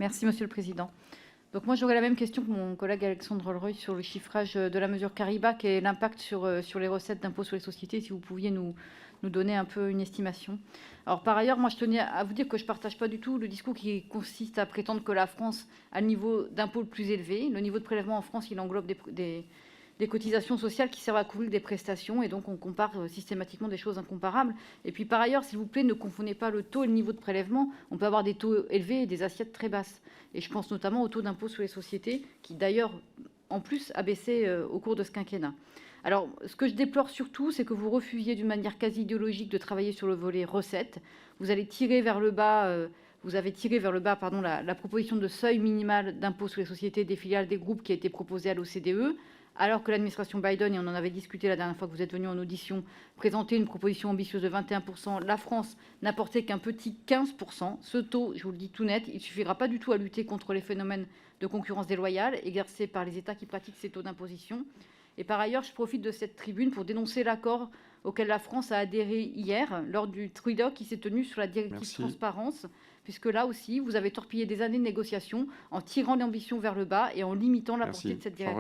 Merci, Monsieur le Président. Donc moi, j'aurais la même question que mon collègue Alexandre Rollereuil sur le chiffrage de la mesure Caribac et l'impact sur les recettes d'impôt sur les sociétés, si vous pouviez nous donner un peu une estimation. Alors par ailleurs, moi je tenais à vous dire que je ne partage pas du tout le discours qui consiste à prétendre que la France a le niveau d'impôt le plus élevé. Le niveau de prélèvement en France, il englobe des cotisations sociales qui servent à couvrir des prestations, et donc on compare systématiquement des choses incomparables. Et puis par ailleurs, s'il vous plaît, ne confondez pas le taux et le niveau de prélèvement. On peut avoir des taux élevés et des assiettes très basses. Et je pense notamment au taux d'impôt sur les sociétés, qui d'ailleurs, en plus, a baissé au cours de ce quinquennat. Alors, ce que je déplore surtout, c'est que vous refusiez d'une manière quasi idéologique de travailler sur le volet recettes. Vous allez tirer vers le bas... Vous avez tiré vers le bas la proposition de seuil minimal d'impôt sur les sociétés des filiales des groupes qui a été proposée à l'OCDE, alors que l'administration Biden, et on en avait discuté la dernière fois que vous êtes venu en audition, présentait une proposition ambitieuse de 21%, la France n'apportait qu'un petit 15%. Ce taux, je vous le dis tout net, il ne suffira pas du tout à lutter contre les phénomènes de concurrence déloyale exercés par les États qui pratiquent ces taux d'imposition. Et par ailleurs, je profite de cette tribune pour dénoncer l'accord auquel la France a adhéré hier lors du trilogue qui s'est tenu sur la directive transparence, puisque là aussi, vous avez torpillé des années de négociations en tirant l'ambition vers le bas et en limitant la portée de cette directive.